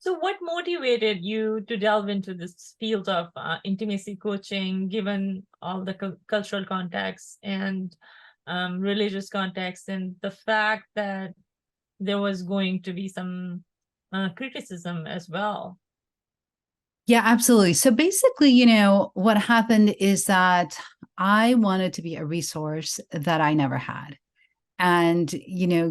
So what motivated you to delve into this field of intimacy coaching, given all the cultural context and religious context, and the fact that there was going to be some criticism as well? Yeah, absolutely. So basically, what happened is that I wanted to be a resource that I never had. And,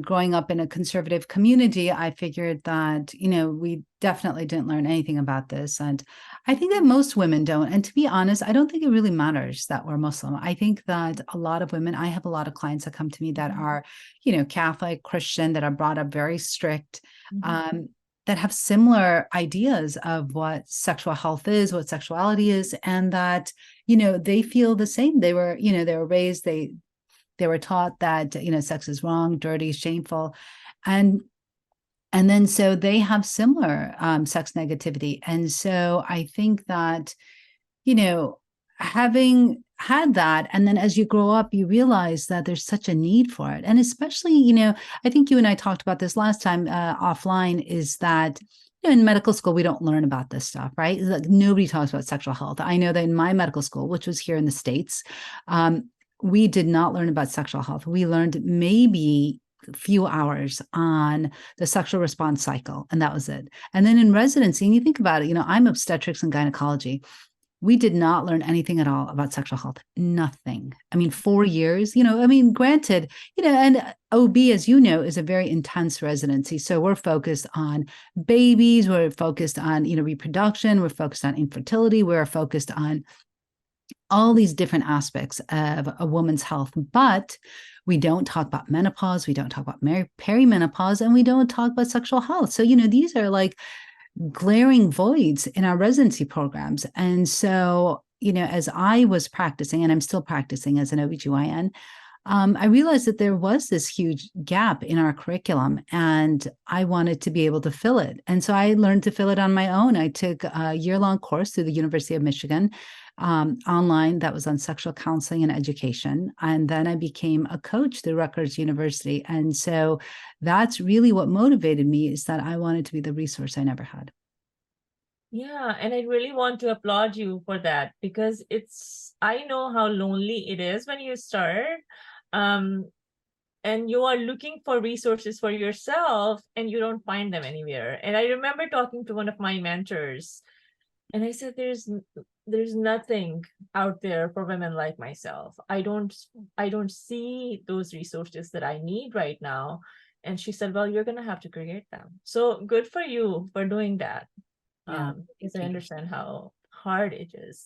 growing up in a conservative community, I figured that, we definitely didn't learn anything about this. And I think that most women don't. And to be honest, I don't think it really matters that we're Muslim. I think that a lot of women, I have a lot of clients that come to me that are, Catholic, Christian, that are brought up very strict. Mhm. Um, that have similar ideas of what sexual health is, what sexuality is, and that, they feel the same. They were raised, they were taught that sex is wrong, dirty, shameful, and then so they have similar sex negativity. And so I think that you know having had that, and then as you grow up you realize that there's such a need for it. And especially, I think you and I talked about this last time offline, is that in medical school we don't learn about this stuff, right? Like, nobody talks about sexual health. I know that in my medical school, which was here in the States, um, we did not learn about sexual health. We learned maybe a few hours on the sexual response cycle, and that was it. And then in residency, and you think about it, I'm obstetrics and gynecology. We did not learn anything at all about sexual health. Nothing. I mean, 4 years, granted, and OB, as you know, is a very intense residency. So we're focused on babies, we're focused on, reproduction, we're focused on infertility, we're focused on all these different aspects of a woman's health. But we don't talk about menopause, we don't talk about perimenopause, and we don't talk about sexual health. So, these are like glaring voids in our residency programs. And so, as I was practicing, and I'm still practicing as an OB-GYN, I realized that there was this huge gap in our curriculum, and I wanted to be able to fill it. And so I learned to fill it on my own. I took a year-long course through the University of Michigan, online, that was on sexual counseling and education. And then I became a coach through Rutgers University. And so that's really what motivated me, is that I wanted to be the resource I never had. Yeah, and I really want to applaud you for that, because I know how lonely it is when you start. Um, and you are looking for resources for yourself and you don't find them anywhere. And I remember talking to one of my mentors, and I said, there's nothing out there for women like myself. I don't see those resources that I need right now. And she said, well, you're gonna have to create them. So good for you for doing that. Yeah, Because thank I you. understand how hard it is.